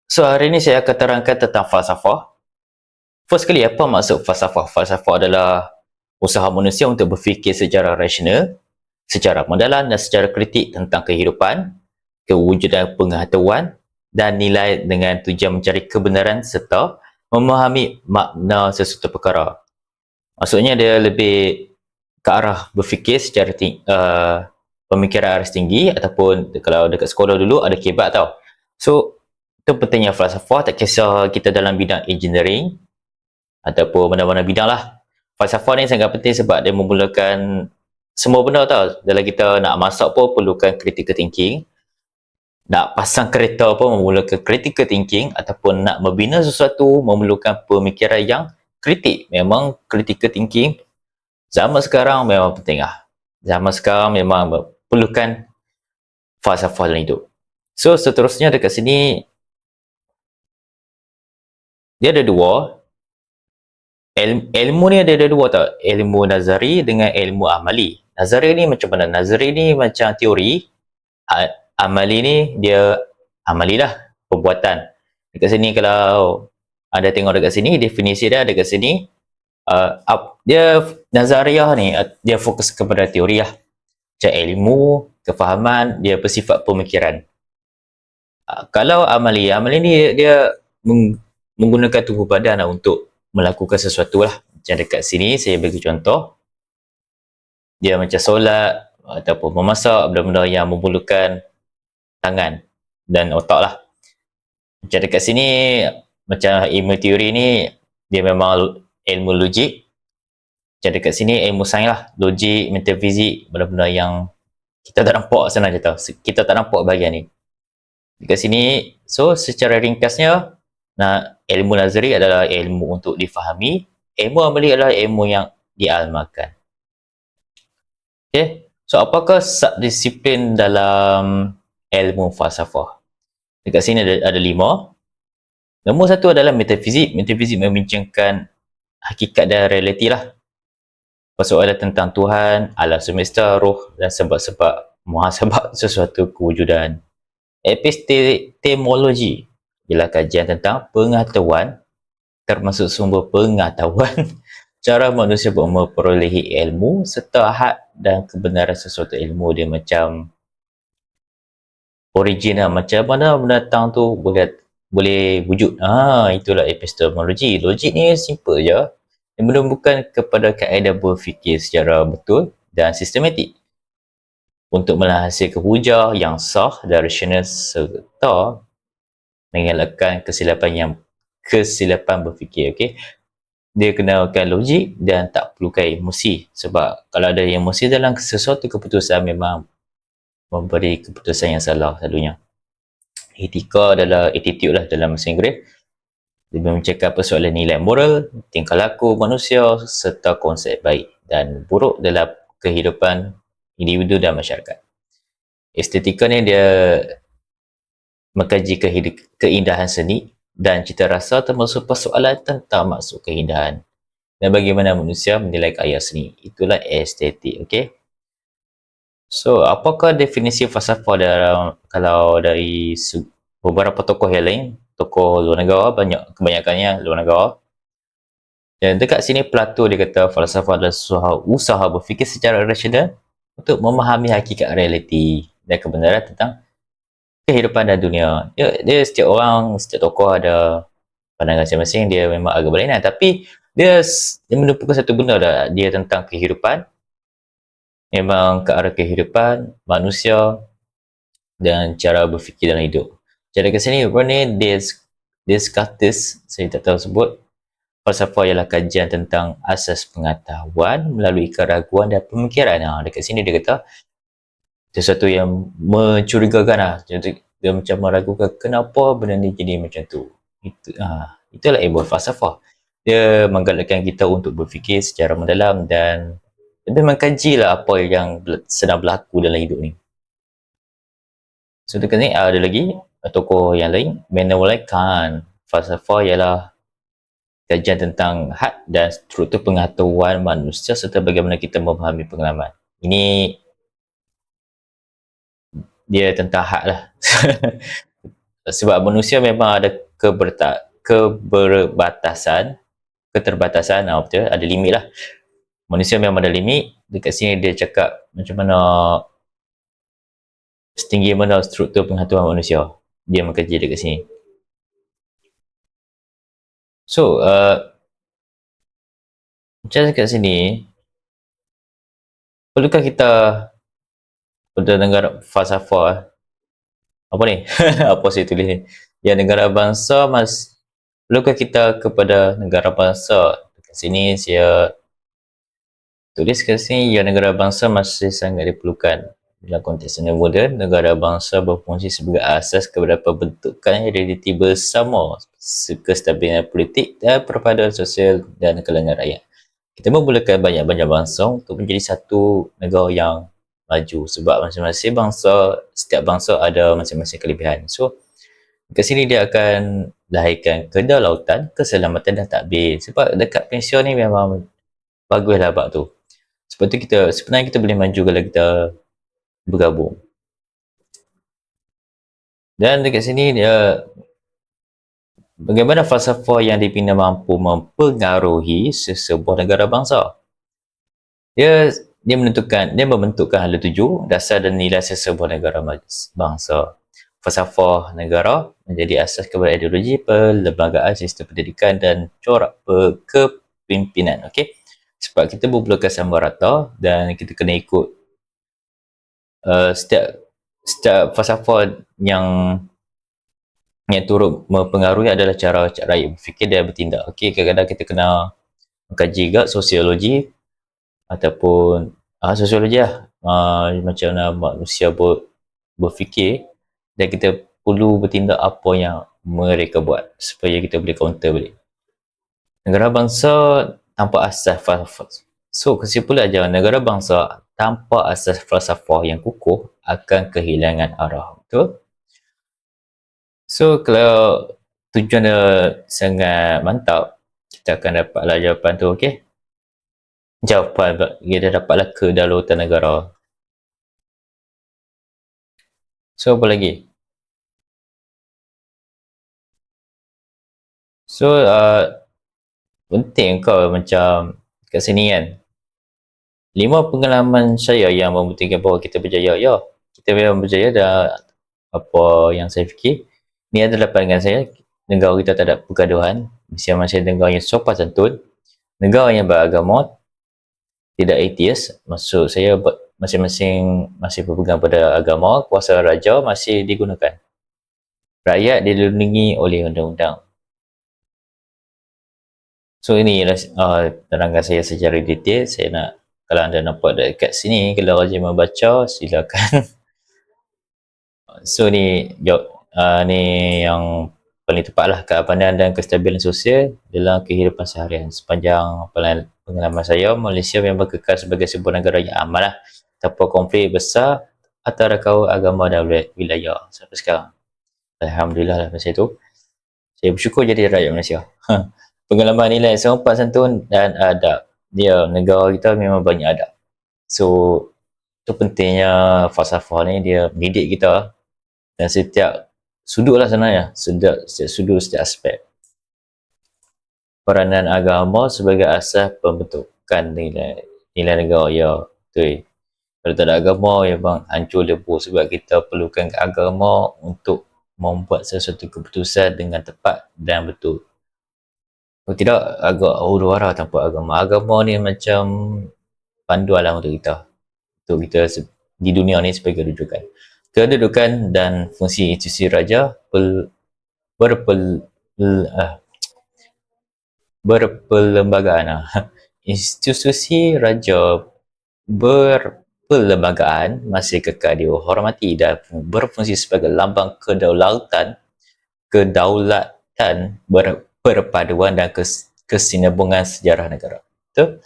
So hari ini saya akan terangkan tentang falsafah. First sekali, apa maksud falsafah? Falsafah adalah usaha manusia untuk berfikir secara rasional, secara mendalam dan secara kritik tentang kehidupan, kewujudan pengetahuan dan nilai dengan tujuan mencari kebenaran serta memahami makna sesuatu perkara. Maksudnya dia lebih ke arah berfikir secara pemikiran aras tinggi, ataupun kalau dekat sekolah dulu ada kebat tau. So itu pentingnya falsafah, tak kisah kita dalam bidang engineering ataupun mana-mana bidang lah. Falsafah ni sangat penting sebab dia memulakan semua benda tau. Dalam kita nak masak pun perlukan critical thinking, nak pasang kereta pun memerlukan critical thinking, ataupun nak membina sesuatu memerlukan pemikiran yang kritik. Memang critical thinking zaman sekarang memang penting lah. Zaman sekarang memang perlukan falsafah dalam hidup. So seterusnya dekat sini dia ada dua. Ilmu ni ada dua tau. Ilmu nazari dengan ilmu amali. Nazari ni macam mana? Nazari ni macam teori. Amali ni dia amali lah, perbuatan. Dekat sini kalau anda tengok dekat sini, definisi dia dekat sini. Dia nazariah ni, dia fokus kepada teori lah. Macam ilmu, kefahaman, dia bersifat pemikiran. Kalau amali ni dia menggunakan tubuh badan lah untuk melakukan sesuatu lah. Macam dekat sini saya bagi contoh, dia macam solat ataupun memasak, benda-benda yang memerlukan tangan dan otak lah. Macam dekat sini, macam ilmu teori ni dia memang ilmu logik. Macam dekat sini ilmu sains lah, logik, metafizik, benda-benda yang kita tak nampak senang je tau. Kita tak nampak bahagian ni. Dekat sini, so secara ringkasnya, ilmu nazari adalah ilmu untuk difahami, ilmu amali adalah ilmu yang diamalkan. Okay, so apakah subdisiplin dalam ilmu falsafah? Dekat sini ada 5. Nombor 1 adalah metafizik. Metafizik membincangkan hakikat dan realiti lah. Persoalan tentang Tuhan, alam semesta, roh dan sebab-sebab muhasabah sesuatu kewujudan. Epistemologi ialah kajian tentang pengetahuan, termasuk sumber pengetahuan, cara manusia memperolehi ilmu serta hak dan kebenaran sesuatu ilmu. Dia macam original, macam mana binatang tu boleh wujud. Itulah epistemologi. Logik ni simple je. Dia menumbuhkan kepada kaedah berfikir secara betul dan sistematik untuk menghasilkan hujah yang sah dan rasional serta mengelakkan kesilapan berfikir. Okay? Dia kenalkan logik dan tak perlukan emosi, sebab kalau ada emosi dalam sesuatu keputusan memang memberi keputusan yang salah selalunya. Etika adalah attitude lah dalam bahasa Inggeris. Dia mencakap persoalan nilai moral, tingkah laku manusia serta konsep baik dan buruk dalam kehidupan individu dan masyarakat. Estetika ni dia mengkaji keindahan seni dan cita rasa, termasuk persoalan tentang maksud keindahan dan bagaimana manusia menilai karya seni. Itulah estetik. Okay? So, apakah definisi falsafah kalau dari beberapa tokoh yang lain, tokoh luar negara, kebanyakannya luar negara. Dan dekat sini Plato dia kata falsafah adalah usaha berfikir secara rasional untuk memahami hakikat realiti dan kebenaran tentang kehidupan dan dunia. Dia setiap orang, setiap tokoh ada pandangan masing-masing. Dia memang agak berlainan, tapi dia menumpukan satu benda dah. Dia tentang kehidupan, memang ke arah kehidupan manusia dan cara berfikir dalam hidup. Jadi kat sini René Descartes, saya tak tahu sebut. Falsafah ialah kajian tentang asas pengetahuan melalui keraguan dan pemikiran. Dekat sini dia kata sesuatu yang mencurigakan lah. Dia macam meragukan kenapa benda ni jadi macam tu. Itulah ilmu falsafah. Dia menggalakkan kita untuk berfikir secara mendalam dan lebih mengkaji lah apa yang sedang berlaku dalam hidup ni. So dekat ni ada lagi tokoh yang lain, Immanuel Kant. Falsafah ialah kajian tentang had dan struktur pengetahuan manusia serta bagaimana kita memahami pengalaman. Ini dia tentang had lah. sebab manusia memang ada keterbatasan, betul, ada limit lah. Manusia memang ada limit. Dekat sini dia cakap macam mana setinggi mana struktur pengetahuan manusia. Dia mengaji dekat sini. So, macam dekat sini, perlukah kita pada negara falsafah, apa ni? Apa saya tulis ni? Ya, negara bangsa perlukah kita kepada negara bangsa? Dekat sini saya tulis kat sini, ya, negara bangsa masih sangat diperlukan. Dalam konteks dunia moden, negara bangsa berfungsi sebagai asas kepada pembentukan identiti bersama, kestabilan politik dan perpaduan sosial dan kalangan rakyat. Kita memulakan banyak-banyak bangsa untuk menjadi satu negara yang maju, sebab masing-masing bangsa, setiap bangsa ada masing-masing kelebihan. So, kat sini dia akan lahirkan kedaulatan, keselamatan dan takbir. Sebab dekat pensiun ni memang baguslah bab tu. Sebab tu sebenarnya kita boleh maju kalau kita bergabung. Dan dekat sini dia, bagaimana falsafah yang dibina mampu mempengaruhi sesebuah negara bangsa. Dia membentukkan hala tuju, dasar dan nilai sesebuah negara bangsa. Falsafah negara menjadi asas kepada ideologi, perlembagaan, sistem pendidikan dan corak kepimpinan. Okey. Sebab kita bermulakan sama rata dan kita kena ikut setiap falsafah yang turut mempengaruhi adalah cara rakyat berfikir dan bertindak. Okey, kadang-kadang kita kena mengkaji juga sosiologi ataupun sosiologi lah, macam mana manusia berfikir, dan kita perlu bertindak apa yang mereka buat supaya kita boleh counter balik. Negara bangsa tanpa asas falsafah. So, kesimpulan ajaran negara bangsa tanpa asas falsafah yang kukuh akan kehilangan arah. Betul? So, kalau tujuan dia sangat mantap, kita akan dapatlah jawapan tu, okey? Jawapan kita dapatlah kedaulatan negara. So, apa lagi? So, penting kau macam kat sini kan, 5 pengalaman saya yang membuktikan bahawa kita berjaya. Ya, kita memang berjaya dan apa yang saya fikir, ni adalah pandangan saya. Negara kita tak ada pergaduhan, masing-masing negara yang sopan santun, negara yang beragama, tidak ateis. Maksud saya masing-masing masih berpegang pada agama, kuasa raja masih digunakan, rakyat dilindungi oleh undang-undang. So, ini terangkan saya secara detail. Saya nak, kalau anda nampak dekat sini, kalau rajin membaca, silakan. So, ni yang paling tepatlah keamanan dan kestabilan sosial dalam kehidupan seharian. Sepanjang pengalaman saya, Malaysia memang kekal sebagai sebuah negara yang aman lah, tanpa konflik besar antara kaum, agama dan wilayah sampai sekarang. Alhamdulillah lah pasal itu. Saya bersyukur jadi rakyat Malaysia. Pengalaman nilai sopan santun dan adab. Dia, negara kita memang banyak adab. So, itu pentingnya falsafah ni, dia mendidik kita dan setiap sudut lah sebenarnya, setiap sudut, setiap aspek. Peranan agama sebagai asas pembentukan nilai negara. Ya, betul. Kalau tak ada agama, memang hancur lebur, sebab kita perlukan agama untuk membuat sesuatu keputusan dengan tepat dan betul. Kalau tidak, agak huru-hara tanpa agama. Agama ni macam panduan lah untuk kita di dunia ni sebagai rujukan. Kedudukan dan fungsi institusi raja berperlembagaan. Institusi raja berperlembagaan masih kekal dihormati dan berfungsi sebagai lambang kedaulatan, perpaduan dan kesinambungan sejarah negara. Betul?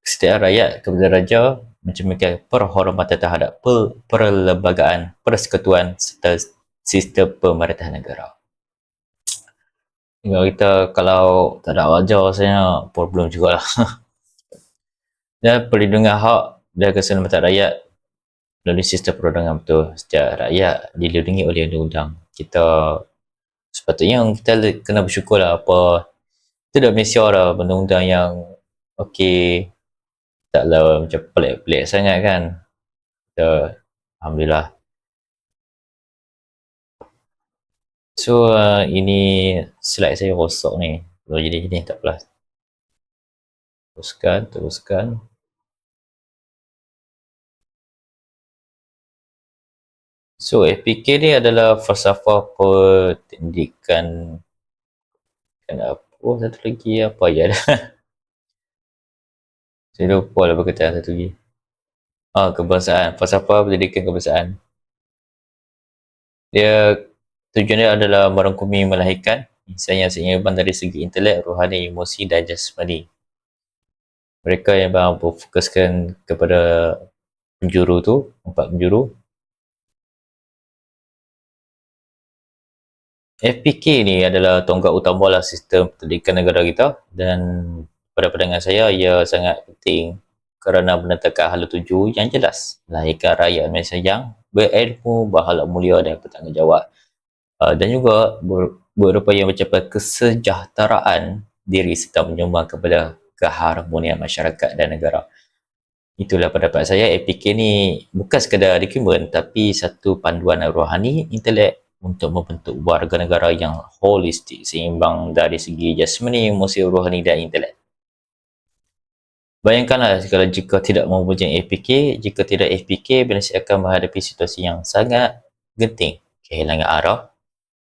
Kesetiaan rakyat kepada raja mencerminkan penghormatan terhadap perlembagaan, persekutuan serta sistem pemerintahan negara. Negara kita kalau tak ada raja, rasanya problem jugalah. Dan perlindungan hak dan keselamatan rakyat melalui sistem perundangan betul. Setiap rakyat dilindungi oleh undang-undang. Kita sepatutnya kita kena bersyukur lah apa itu dah Malaysia lah undang-undang yang okey, taklah macam pelik-pelik sangat kan. Kita alhamdulillah. So ini slide saya rosak ni. Kalau jadi ni tak apalah. Teruskan. So FPK ni adalah falsafah pendidikan kan apa satu lagi apa ya dah. Saya lupa lah perkataan satu lagi. Kebangsaan. Falsafah pendidikan kebangsaan. Dia tujuan dia adalah merangkumi melahirkan insan yang seimbang dari segi intelek, rohani, emosi dan jasmani. Mereka yang berfokuskan kepada penjuru tu, 4 penjuru. FPK ni adalah tonggak utama lah sistem pendidikan negara kita dan pada pandangan saya ia sangat penting kerana menetapkan hala tuju yang jelas melahirkan rakyat Malaysia yang berilmu, berakhlak mulia dan bertanggungjawab. Dan juga berupaya mencapai kesejahteraan diri serta menyumbang kepada keharmonian masyarakat dan negara. Itulah pendapat saya, APK ni bukan sekadar dokumen tapi satu panduan rohani, intelek untuk membentuk warga negara yang holistik, seimbang dari segi jasmani, emosi, rohani dan intelek. Bayangkanlah kalau jika tidak mempunyai APK, jika tidak APK, Malaysia akan menghadapi situasi yang sangat genting, kehilangan arah,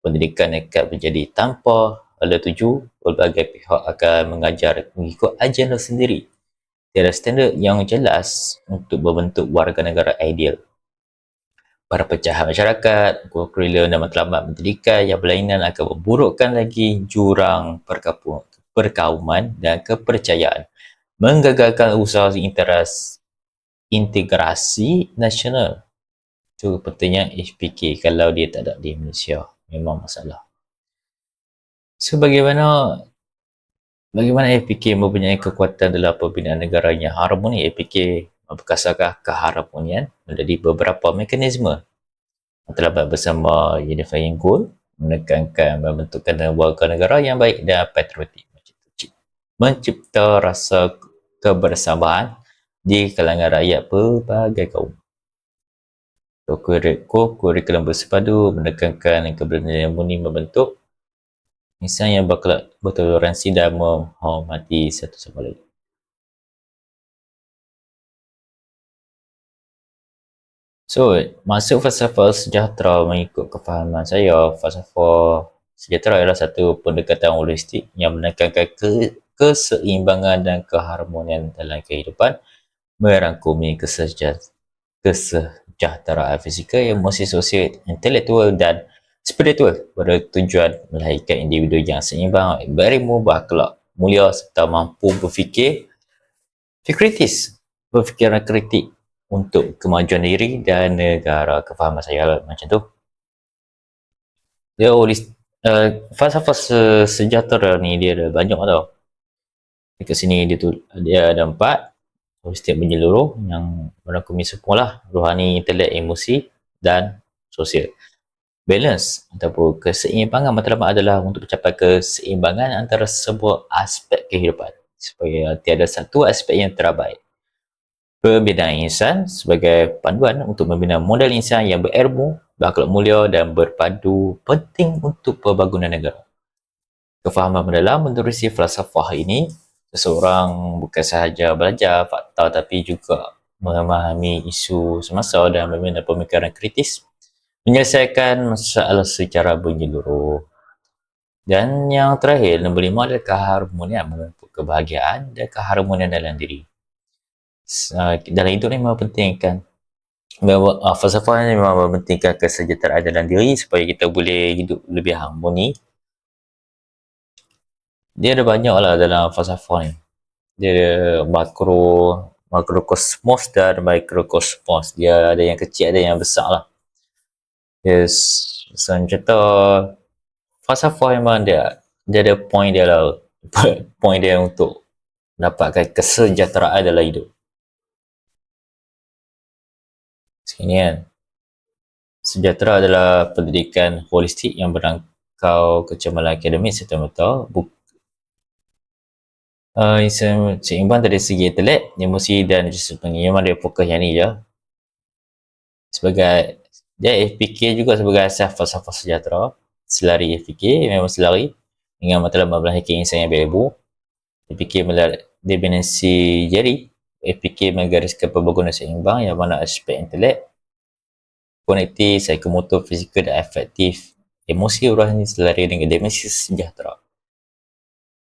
pendidikan akan menjadi tanpa hala tuju, pelbagai pihak akan mengajar mengikut agenda sendiri. Tiada standard yang jelas untuk membentuk warga negara ideal. Perpecahan masyarakat, kurikulum dan matlamat pendidikan yang berlainan akan memburukkan lagi jurang perkauman dan kepercayaan, menggagalkan usaha integrasi nasional. Itu pentingnya HPK kalau dia tak ada di Malaysia. Memang masalah. So, bagaimana APK mempunyai kekuatan dalam pembinaan negara yang harmoni? APK memperkasakan keharmonian menjadi beberapa mekanisme. Terlibat bersama unifying goal, menekankan membentukkan warga negara yang baik dan patriotik. Mencipta rasa kebersamaan di kalangan rakyat pelbagai kaum. Kurikulum bersepadu menekankan keberanian murni membentuk insan yang bertoleransi dan menghormati satu sama lain. So, masuk falsafah sejahtera mengikut kefahaman saya, falsafah sejahtera adalah satu pendekatan holistik yang menekankan keseimbangan dan keharmonian dalam kehidupan, merangkumi kesejahteraan fizikal, emosi, sosial, intelektual dan spiritual bertujuan melahirkan individu yang seimbang, berilmu, berakhlak mulia serta mampu berfikiran kritik untuk kemajuan diri dan negara. Kefahaman saya macam tu. Dia falsafah sejahtera ni dia ada banyak tau. Dekat sini dia ada 4 holistik menyeluruh yang merangkumi semualah rohani, intelek, emosi dan sosial. Balance ataupun keseimbangan matlamat adalah untuk mencapai keseimbangan antara sebuah aspek kehidupan supaya tiada satu aspek yang terabaikan. Pembinaan insan sebagai panduan untuk membina model insan yang berilmu, berakhlak mulia dan berpadu penting untuk pembangunan negara. Kefahaman mendalam menerusi falsafah ini, seseorang bukan sahaja belajar fakta tapi juga memahami isu semasa dan membina pemikiran kritis, menyelesaikan masalah secara menyeluruh. Dan yang terakhir, nombor 5 adalah keharmonian, memupuk kebahagiaan dan keharmonian dalam diri. Dalam hidup ni memang penting kan, falsafah ni memang mementingkan kesejahteraan dalam diri supaya kita boleh hidup lebih harmoni. Dia ada banyak lah dalam falsafah ni. Dia ada makrokosmos dan mikrokosmos. Dia ada yang kecil, ada yang besar lah. Contoh falsafah memang dia ada point dia lah. Point dia untuk dapatkan kesejahteraan dalam hidup. Sini kan. Sejahtera adalah pendidikan holistik yang berangkau kecemaran akademik serta-merta, seimbang dari segi intelek, emosi dan jasmani. Memang dia fokus yang ni je. Sebagai dia FPK juga sebagai asas falsafah sejahtera. Selari FPK memang selari dengan matlamat melahirkan insan yang berilmu. FPK definisi Jerry. FPK menggariskan pembangunan seimbang yang mana aspek intelek, kognitif, psikomotor, fizikal dan afektif, emosi rohani selari dengan dimensi sejahtera.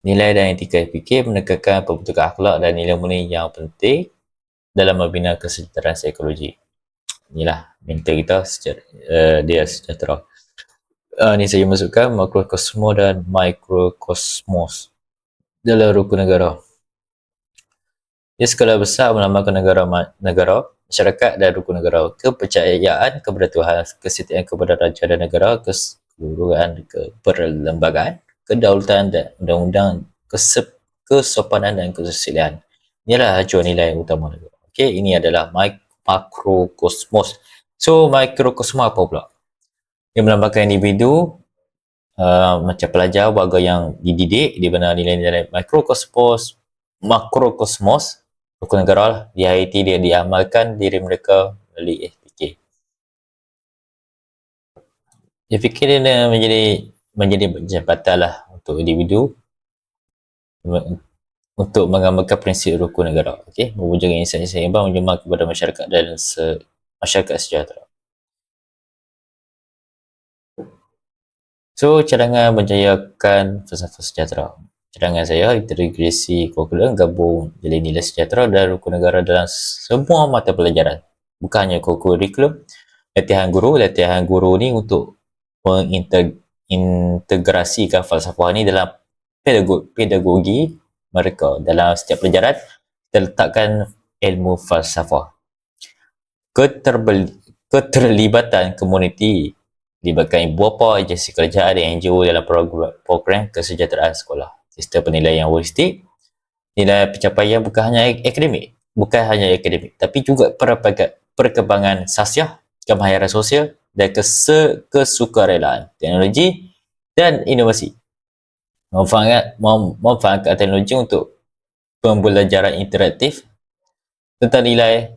Nilai dan etika FPK menekankan pembentukan akhlak dan nilai murni yang penting dalam membina kesejahteraan psikologi. Inilah mentor kita dia sejahtera. Ni saya masukkan makrokosmos dan mikrokosmos dalam rukun negara. Di skala besar melambangkan negara, masyarakat dan rukun negara. Kepercayaan kepada Tuhan, kesetiaan kepada raja dan negara, keseluruhan keperlembagaan, kedaulatan dan undang-undang, kesopanan dan kesusilaan. Inilah acuan nilai utama negara. Okey, ini adalah makrokosmos. So, mikrokosmos apa pula? Dia melambangkan individu, macam pelajar, warga yang dididik di mana nilai-nilai makrokosmos rukun negara lah, di HIT dia diamalkan diri mereka melalui FPK. FPK dia menjadi jabatan lah untuk individu untuk mengamalkan prinsip rukun negara. Okey, mewujudkan insan yang seimbang menjemah kepada masyarakat dan masyarakat sejahtera. So, cadangan menjayakan falsafah sejahtera. Cadangan saya, integrasi kurikulum, gabung nilai-nilai sejahtera dan rukun negara dalam semua mata pelajaran. Bukan hanya kurikulum, latihan guru ni untuk mengintegrasikan falsafah ni dalam pedagogi mereka. Dalam setiap pelajaran, kita letakkan ilmu falsafah. Keterlibatan komuniti, libatkan ibu bapa, agensi kerajaan dan NGO dalam program kesejahteraan sekolah. Sistem penilaian holistik, nilai pencapaian bukan hanya akademik, tapi juga perkembangan sasiah, kemahiran sosial dan kesukarelaan, teknologi dan inovasi. Memanfaatkan teknologi untuk pembelajaran interaktif tentang nilai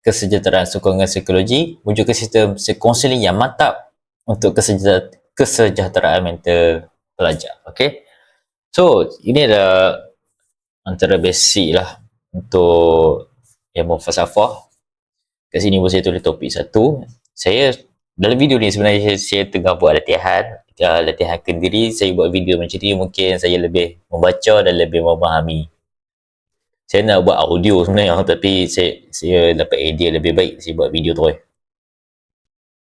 kesejahteraan sokongan psikologi, wujudkan sistem konseling yang mantap untuk kesejahteraan mental pelajar. Okay, so ini adalah antara basic lah untuk ilmu falsafah. Kat sini pun saya tulis topik satu. Saya dalam video ni sebenarnya saya tengah buat latihan kendiri. Saya buat video macam ni mungkin saya lebih membaca dan lebih memahami. Saya nak buat audio sebenarnya, tapi saya dapat idea lebih baik saya buat video tu.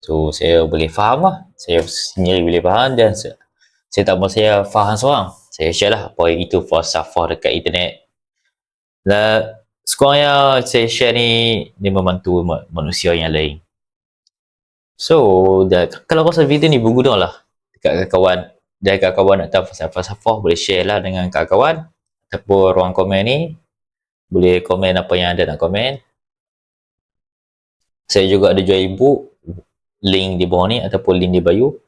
So saya boleh faham lah, saya sendiri boleh faham dan saya tak mahu saya faham seorang, saya share lah apa itu falsafah dekat internet. Dan sekurangnya saya share ni dia membantu manusia yang lain. So kalau rasa video ni berguna lah dekat kawan-kawan, dan kawan-kawan nak tahu falsafah boleh share lah dengan kawan-kawan ataupun ruang komen ni boleh komen apa yang anda nak komen. Saya juga ada jual ebook, link di bawah ni ataupun link di bio.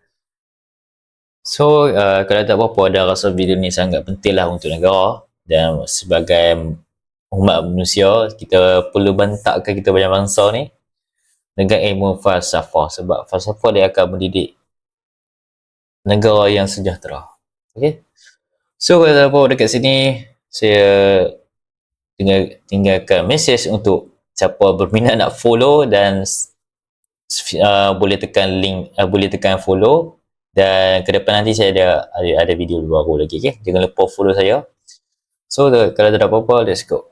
So kalau tak apa-apa ada rasa video ni sangat penting lah untuk negara, dan sebagai umat manusia kita perlu bantakkan kita banyak bangsa ni dengan ilmu falsafah, sebab falsafah dia akan mendidik negara yang sejahtera. Okay, so kalau tak apa dekat sini saya tinggalkan mesej untuk siapa berminat nak follow, dan boleh tekan link, boleh tekan follow, dan ke depan nanti saya ada video baru lagi. Okay, jangan lupa follow saya. So kalau tak ada apa-apa, let's go.